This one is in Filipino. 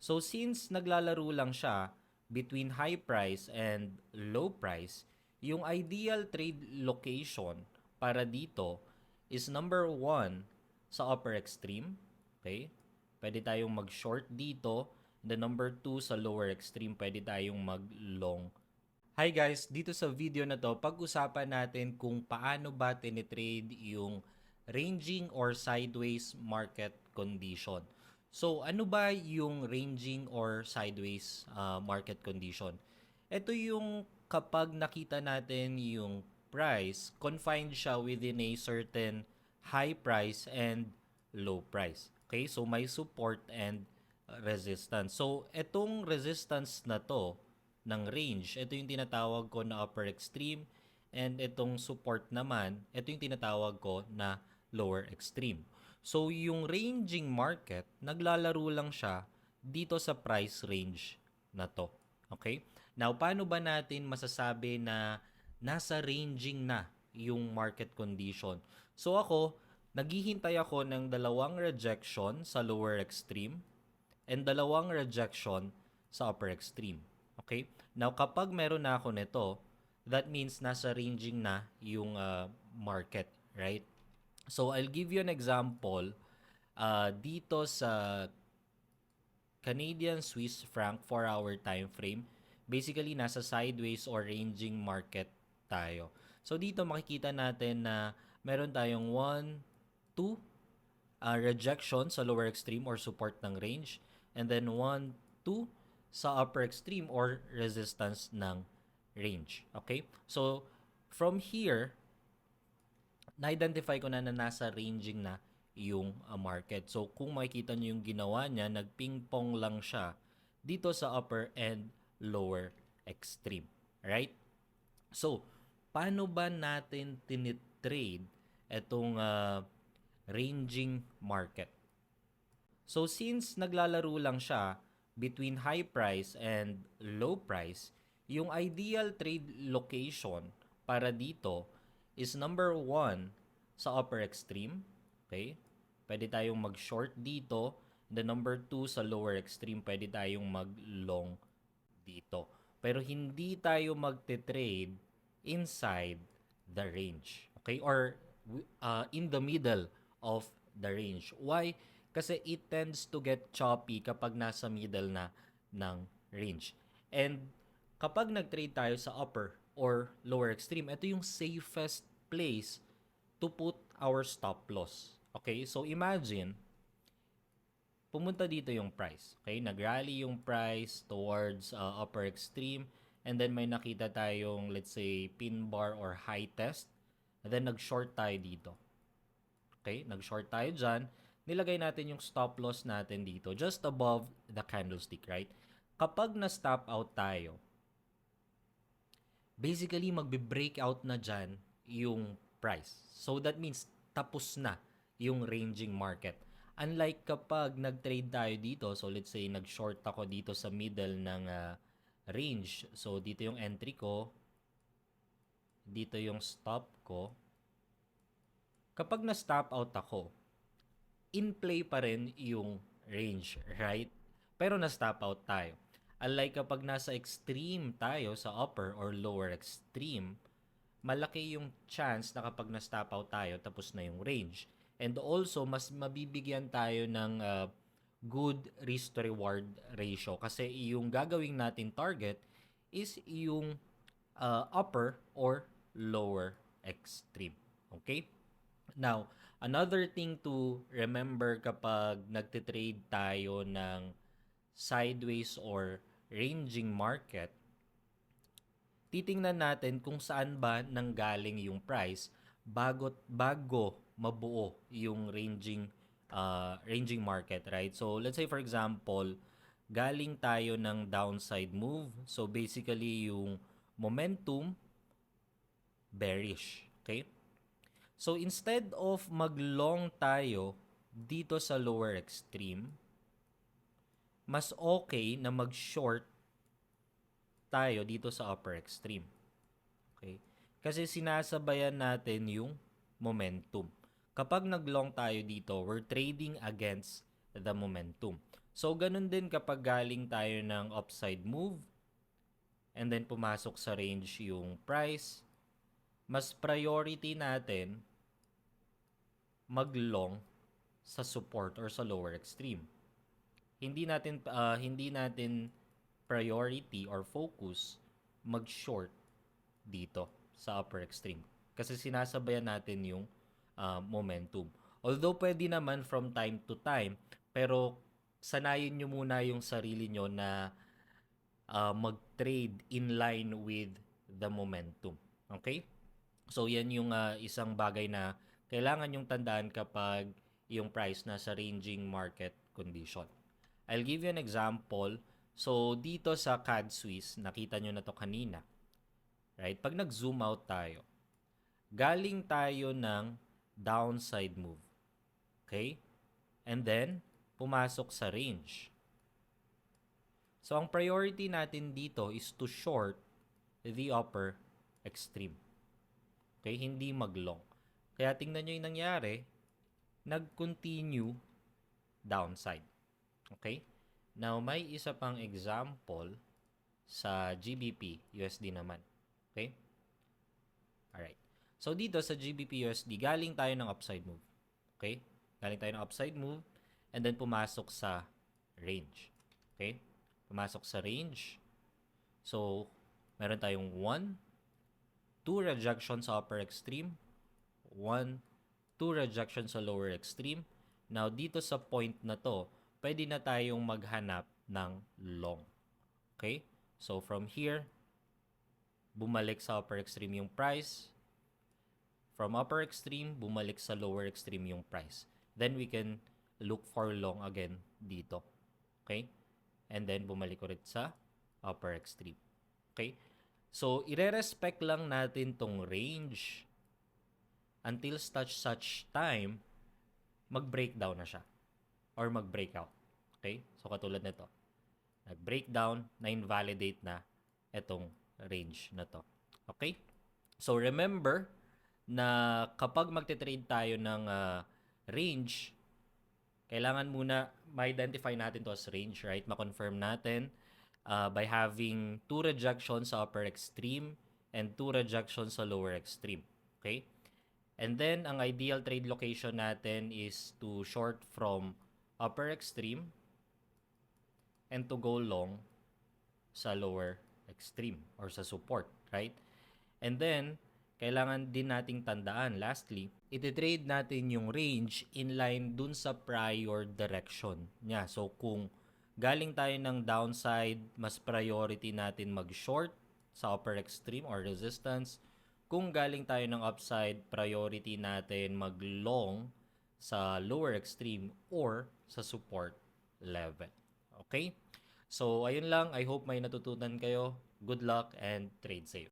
So since naglalaro lang siya between high price and low price, yung ideal trade location para dito is number one sa upper extreme. Okay? Pwede tayong mag-short dito. The number two sa lower extreme, pwede tayong mag-long. Hi guys, dito sa video na to, pag-usapan natin kung paano ba tinitrade yung ranging or sideways market condition. So, ano ba yung ranging or sideways market condition? Ito yung kapag nakita natin yung price, confined siya within a certain high price and low price. Okay? So, may support and resistance. So, etong resistance na to, ng range, ito yung tinatawag ko na upper extreme, and itong support naman, ito yung tinatawag ko na lower extreme. So, yung ranging market, naglalaro lang siya dito sa price range na to. Okay? Now, paano ba natin masasabi na nasa ranging na yung market condition? So, naghihintay ako ng dalawang rejection sa lower extreme and dalawang rejection sa upper extreme. Okay? Now, kapag meron na ako nito, that means nasa ranging na yung market, right? So, I'll give you an example dito sa Canadian Swiss franc 4-hour time frame. Basically, nasa sideways or ranging market tayo. So, dito makikita natin na meron tayong 1, 2, rejection sa lower extreme or support ng range, and then 1, 2 sa upper extreme or resistance ng range. Okay? So, from here, na-identify ko na nasa ranging na yung market. So, kung makikita nyo yung ginawa niya, nag-ping-pong lang siya dito sa upper and lower extreme. Right? So, paano ba natin tinitrade itong ranging market? So since naglalaro lang siya between high price and low price, yung ideal trade location para dito is number one sa upper extreme. Okay? Pwede tayong mag-short dito. The number two sa lower extreme, pwede tayong mag-long dito. Pero hindi tayo magte-trade inside the range. Okay? Or in the middle of the range. Why? Kasi it tends to get choppy kapag nasa middle na ng range. And kapag nag-trade tayo sa upper or lower extreme, ito yung safest place to put our stop loss. Okay? So imagine, pumunta dito yung price. Okay? Nag-rally yung price towards upper extreme, and then may nakita tayong, let's say, pin bar or high test. And then nag-short tayo dito. Okay? Nag-short tayo dyan. Nilagay natin yung stop loss natin dito just above the candlestick, right? Kapag na-stop out tayo, basically magbe-breakout na dyan yung price. So that means tapos na yung ranging market. Unlike kapag nag-trade tayo dito, so let's say nag-short ako dito sa middle ng range. So dito yung entry ko, dito yung stop ko. Kapag na-stop out ako, in play pa rin yung range, right? Pero na-stop out tayo. Unlike kapag nasa extreme tayo sa upper or lower extreme, malaki yung chance na kapag na-stop out tayo, tapos na yung range. And also, mas mabibigyan tayo ng good risk to reward ratio kasi yung gagawing natin target is yung upper or lower extreme. Okay? Now, another thing to remember kapag nagtitrade tayo ng sideways or ranging market, titingnan natin kung saan ba nanggaling yung price bago mabuo yung ranging market, right? So let's say for example, galing tayo ng downside move. So basically yung momentum bearish, okay? So instead of mag-long tayo dito sa lower extreme, mas okay na mag-short tayo dito sa upper extreme. Okay? Kasi sinasabayan natin yung momentum. Kapag nag-long tayo dito, we're trading against the momentum. So, ganun din kapag galing tayo ng upside move and then pumasok sa range yung price, mas priority natin mag-long sa support or sa lower extreme. Hindi natin priority or focus mag-short dito sa upper extreme kasi sinasabayan natin yung momentum. Although pwede naman from time to time, pero sanayin nyo muna yung sarili nyo na mag-trade in line with the momentum. Okay? So yan yung isang bagay na kailangan yung tandaan kapag yung price na sa ranging market condition. I'll give you an example. So dito sa CAD Swiss, nakita nyo na to kanina. Right? Pag nag-zoom out tayo, galing tayo ng downside move. Okay? And then, pumasok sa range. So, ang priority natin dito is to short the upper extreme. Okay? Hindi mag-long. Kaya tingnan nyo yung nangyari, nag-continue downside. Okay? Now, may isa pang example sa GBP USD naman. Okay? Alright. So, dito sa GBP USD, galing tayo ng upside move. Okay? Galing tayo ng upside move and then pumasok sa range. Okay? Pumasok sa range. So, meron tayong 1, 2 rejection sa upper extreme, 1, 2 rejection sa lower extreme. Now, dito sa point na to, pwede na tayong maghanap ng long. Okay? So, from here, bumalik sa upper extreme yung price. From upper extreme, bumalik sa lower extreme yung price. Then, we can look for long again dito. Okay? And then, bumalik ulit sa upper extreme. Okay? So, ire-respect lang natin tong range until such time mag-breakdown na siya or mag-breakout. Okay? So, katulad nito. Nag-breakdown, na-invalidate na itong range na to. Okay? So, remember na kapag magte-trade tayo ng range, kailangan muna ma-identify natin to as range, right? Ma-confirm natin by having 2 rejections sa upper extreme and 2 rejections sa lower extreme. Okay? And then, ang ideal trade location natin is to short from upper extreme and to go long sa lower extreme or sa support, right? And then, kailangan din nating tandaan, lastly, ititrade natin yung range in line dun sa prior direction niya. So, kung galing tayo ng downside, mas priority natin mag-short sa upper extreme or resistance. Kung galing tayo ng upside, priority natin mag-long sa lower extreme or sa support level. Okay? So, ayun lang. I hope may natutunan kayo. Good luck and trade safe.